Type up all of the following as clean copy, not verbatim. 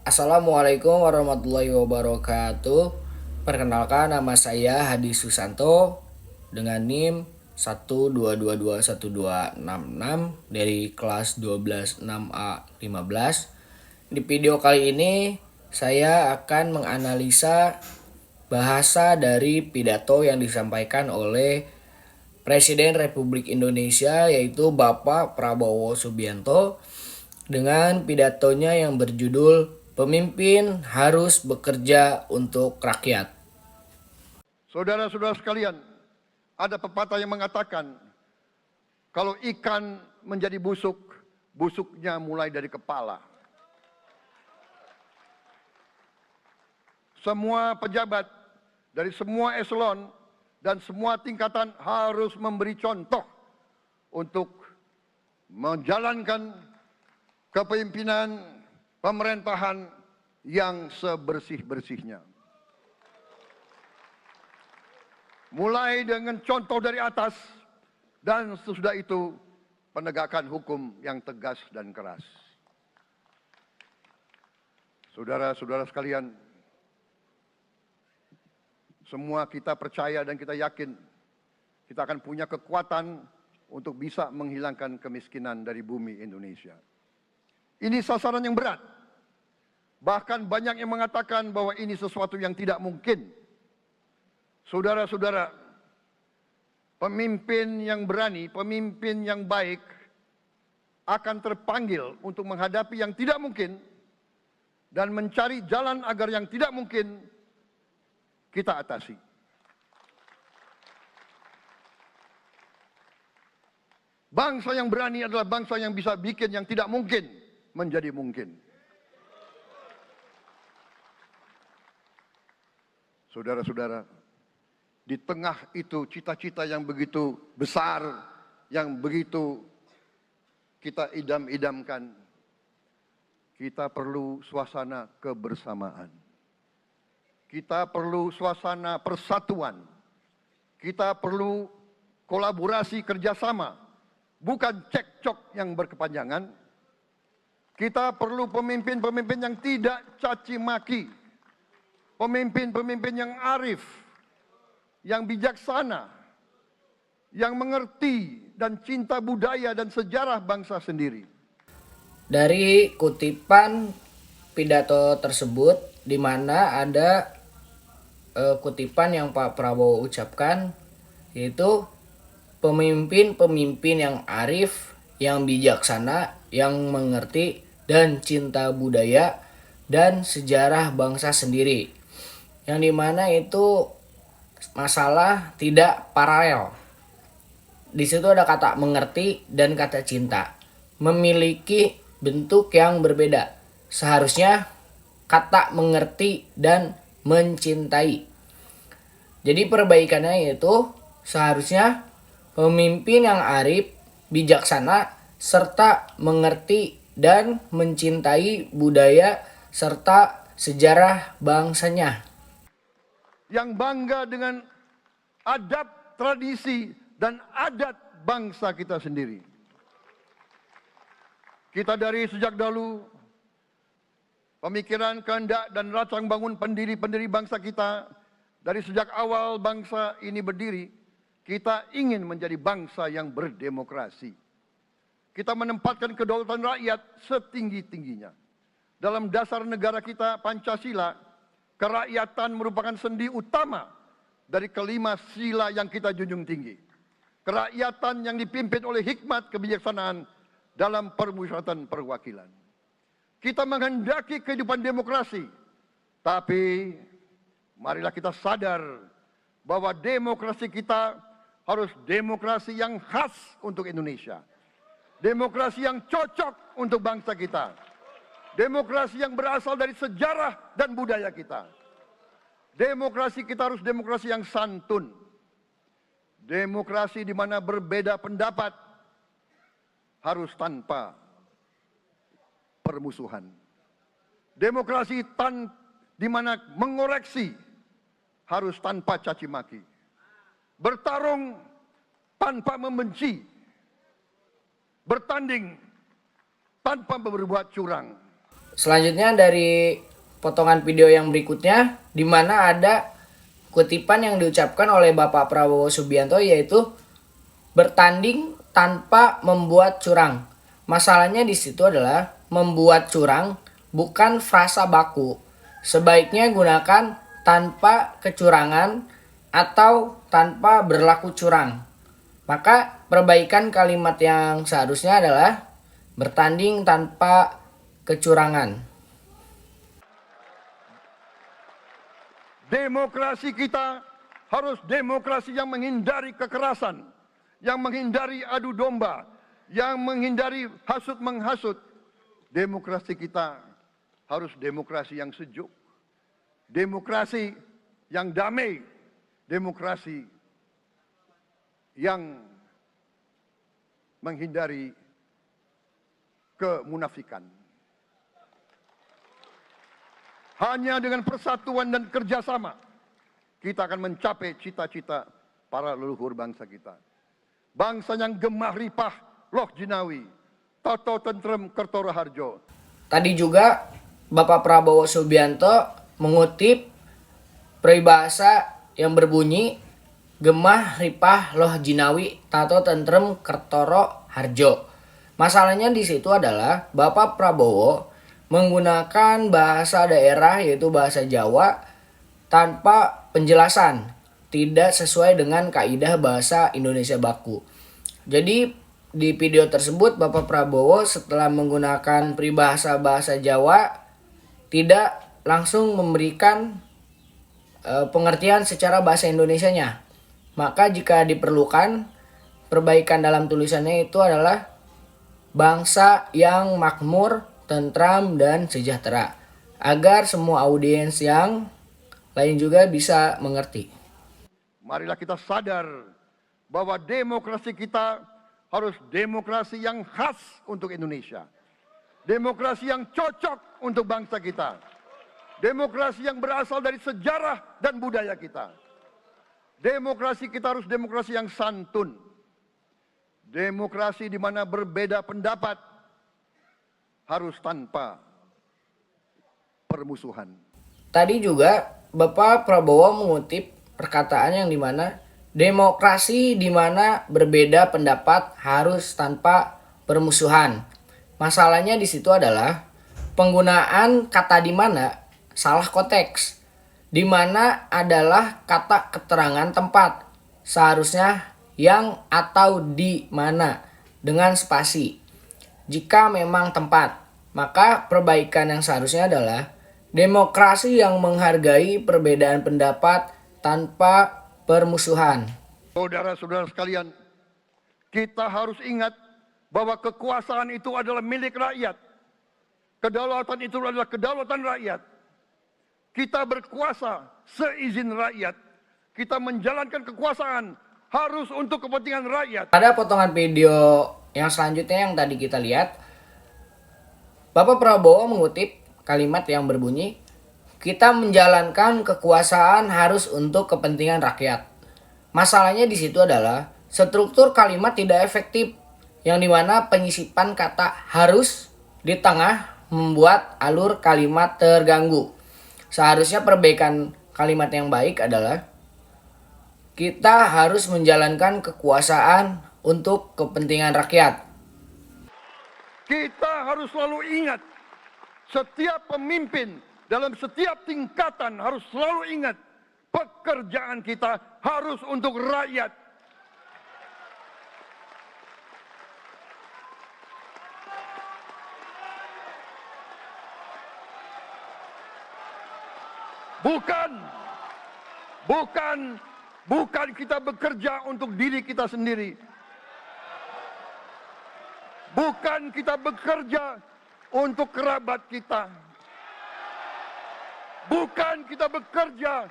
Assalamualaikum warahmatullahi wabarakatuh. Perkenalkan, nama saya Hadi Susanto dengan NIM 1222126 dari kelas 12 6A 15. Di video kali ini saya akan menganalisa bahasa dari pidato yang disampaikan oleh Presiden Republik Indonesia, yaitu Bapak Prabowo Subianto, dengan pidatonya yang berjudul "Pemimpin Harus Bekerja untuk Rakyat". Saudara-saudara sekalian, ada pepatah yang mengatakan, kalau ikan menjadi busuk, busuknya mulai dari kepala. Semua pejabat dari semua eselon dan semua tingkatan harus memberi contoh untuk menjalankan kepemimpinan pemerintahan yang sebersih-bersihnya. Mulai dengan contoh dari atas dan sesudah itu penegakan hukum yang tegas dan keras. Saudara-saudara sekalian, semua kita percaya dan kita yakin kita akan punya kekuatan untuk bisa menghilangkan kemiskinan dari bumi Indonesia. Ini sasaran yang berat. Bahkan banyak yang mengatakan bahwa ini sesuatu yang tidak mungkin. Saudara-saudara, pemimpin yang berani, pemimpin yang baik akan terpanggil untuk menghadapi yang tidak mungkin dan mencari jalan agar yang tidak mungkin kita atasi. Bangsa yang berani adalah bangsa yang bisa bikin yang tidak mungkin menjadi mungkin. Saudara-saudara, di tengah itu cita-cita yang begitu besar, yang begitu kita idam-idamkan, kita perlu suasana kebersamaan. Kita perlu suasana persatuan. Kita perlu kolaborasi kerjasama, bukan cekcok yang berkepanjangan. Kita perlu pemimpin-pemimpin yang tidak caci maki, pemimpin-pemimpin yang arif, yang bijaksana, yang mengerti dan cinta budaya dan sejarah bangsa sendiri. Dari kutipan pidato tersebut, di mana ada kutipan yang Pak Prabowo ucapkan, yaitu pemimpin-pemimpin yang arif, yang bijaksana, yang mengerti dan cinta budaya dan sejarah bangsa sendiri. Yang dimana itu masalah tidak paralel. Di situ ada kata mengerti dan kata cinta, memiliki bentuk yang berbeda. Seharusnya kata mengerti dan mencintai. Jadi perbaikannya yaitu seharusnya pemimpin yang arif, bijaksana, serta mengerti dan mencintai budaya serta sejarah bangsanya. Yang bangga dengan adab, tradisi, dan adat bangsa kita sendiri. Kita dari sejak dahulu, pemikiran, kehendak, dan rancang bangun pendiri-pendiri bangsa kita, dari sejak awal bangsa ini berdiri, kita ingin menjadi bangsa yang berdemokrasi. Kita menempatkan kedaulatan rakyat setinggi-tingginya. Dalam dasar negara kita, Pancasila, kerakyatan merupakan sendi utama dari kelima sila yang kita junjung tinggi. Kerakyatan yang dipimpin oleh hikmat kebijaksanaan dalam permusyawaratan perwakilan. Kita menghendaki kehidupan demokrasi, tapi marilah kita sadar bahwa demokrasi kita harus demokrasi yang khas untuk Indonesia. Demokrasi yang cocok untuk bangsa kita. Demokrasi yang berasal dari sejarah dan budaya kita. Demokrasi kita harus demokrasi yang santun. Demokrasi di mana berbeda pendapat harus tanpa permusuhan. Demokrasi di mana mengoreksi harus tanpa caci maki. Bertarung tanpa membenci. Bertanding tanpa berbuat curang. Selanjutnya dari potongan video yang berikutnya, di mana ada kutipan yang diucapkan oleh Bapak Prabowo Subianto, yaitu bertanding tanpa membuat curang. Masalahnya di situ adalah membuat curang bukan frasa baku. Sebaiknya gunakan tanpa kecurangan atau tanpa berlaku curang. Maka perbaikan kalimat yang seharusnya adalah bertanding tanpa kecurangan. Demokrasi kita harus demokrasi yang menghindari kekerasan, yang menghindari adu domba, yang menghindari hasut menghasut. Demokrasi kita harus demokrasi yang sejuk, demokrasi yang damai, demokrasi yang menghindari kemunafikan. Hanya dengan persatuan dan kerjasama kita akan mencapai cita-cita para leluhur bangsa kita. Bangsa yang gemah ripah loh jinawi, toto tentrem kertoro harjo. Tadi juga Bapak Prabowo Subianto mengutip peribahasa yang berbunyi gemah ripah loh jinawi tato tentrem kertoro harjo. Masalahnya di situ adalah Bapak Prabowo menggunakan bahasa daerah yaitu bahasa Jawa tanpa penjelasan, tidak sesuai dengan kaidah bahasa Indonesia baku. Jadi di video tersebut Bapak Prabowo setelah menggunakan peribahasa bahasa Jawa tidak langsung memberikan pengertian secara bahasa Indonesianya. Maka jika diperlukan, perbaikan dalam tulisannya itu adalah bangsa yang makmur, tentram, dan sejahtera, agar semua audiens yang lain juga bisa mengerti. Marilah kita sadar bahwa demokrasi kita harus demokrasi yang khas untuk Indonesia. Demokrasi yang cocok untuk bangsa kita. Demokrasi yang berasal dari sejarah dan budaya kita. Demokrasi kita harus demokrasi yang santun. Demokrasi di mana berbeda pendapat harus tanpa permusuhan. Tadi juga Bapak Prabowo mengutip perkataan yang dimana demokrasi di mana berbeda pendapat harus tanpa permusuhan. Masalahnya di situ adalah penggunaan kata di mana salah konteks. Di mana adalah kata keterangan tempat. Seharusnya yang atau di mana dengan spasi. Jika memang tempat, maka perbaikan yang seharusnya adalah demokrasi yang menghargai perbedaan pendapat tanpa permusuhan. Saudara-saudara sekalian, kita harus ingat bahwa kekuasaan itu adalah milik rakyat. Kedaulatan itu adalah kedaulatan rakyat. Kita berkuasa seizin rakyat. Kita menjalankan kekuasaan harus untuk kepentingan rakyat. Pada potongan video yang selanjutnya yang tadi kita lihat, Bapak Prabowo mengutip kalimat yang berbunyi, kita menjalankan kekuasaan harus untuk kepentingan rakyat. Masalahnya di situ adalah struktur kalimat tidak efektif, yang dimana penyisipan kata harus di tengah membuat alur kalimat terganggu. Seharusnya perbaikan kalimat yang baik adalah kita harus menjalankan kekuasaan untuk kepentingan rakyat. Kita harus selalu ingat, setiap pemimpin dalam setiap tingkatan harus selalu ingat, pekerjaan kita harus untuk rakyat. Bukan kita bekerja untuk diri kita sendiri. Bukan kita bekerja untuk kerabat kita. Bukan kita bekerja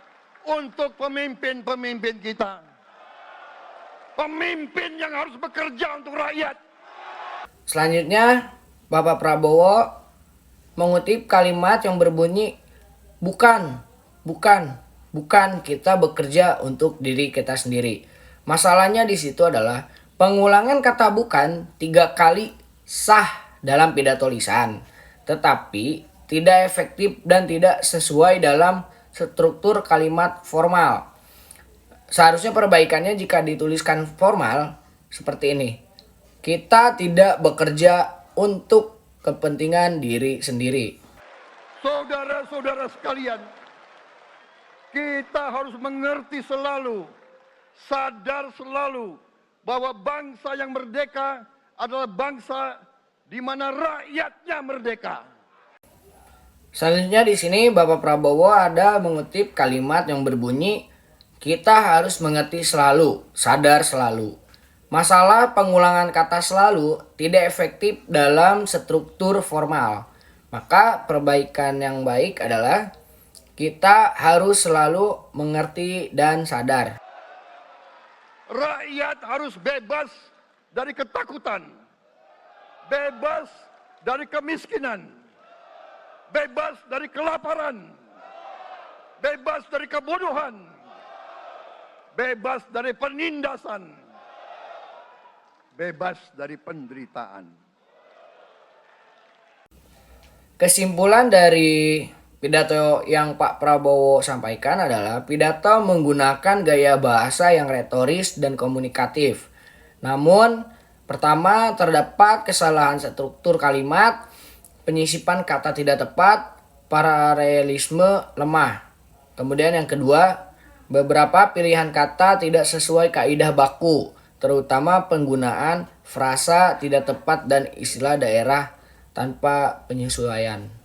untuk pemimpin-pemimpin kita. Pemimpin yang harus bekerja untuk rakyat. Selanjutnya, Bapak Prabowo mengutip kalimat yang berbunyi, bukan kita bekerja untuk diri kita sendiri. Masalahnya di situ adalah pengulangan kata bukan 3 kali sah dalam pidato lisan. Tetapi tidak efektif dan tidak sesuai dalam struktur kalimat formal. Seharusnya perbaikannya jika dituliskan formal seperti ini. Kita tidak bekerja untuk kepentingan diri sendiri. Saudara-saudara sekalian, kita harus mengerti selalu, sadar selalu bahwa bangsa yang merdeka adalah bangsa di mana rakyatnya merdeka. Selanjutnya di sini Bapak Prabowo ada mengutip kalimat yang berbunyi, kita harus mengerti selalu, sadar selalu. Masalah pengulangan kata selalu tidak efektif dalam struktur formal. Maka perbaikan yang baik adalah kita harus selalu mengerti dan sadar. Rakyat harus bebas dari ketakutan, bebas dari kemiskinan, bebas dari kelaparan, bebas dari kebodohan, bebas dari penindasan, bebas dari penderitaan. Kesimpulan dari pidato yang Pak Prabowo sampaikan adalah pidato menggunakan gaya bahasa yang retoris dan komunikatif. Namun, pertama terdapat kesalahan struktur kalimat, penyisipan kata tidak tepat, paralelisme lemah. Kemudian yang kedua, beberapa pilihan kata tidak sesuai kaidah baku, terutama penggunaan frasa tidak tepat dan istilah daerah tanpa penyesuaian.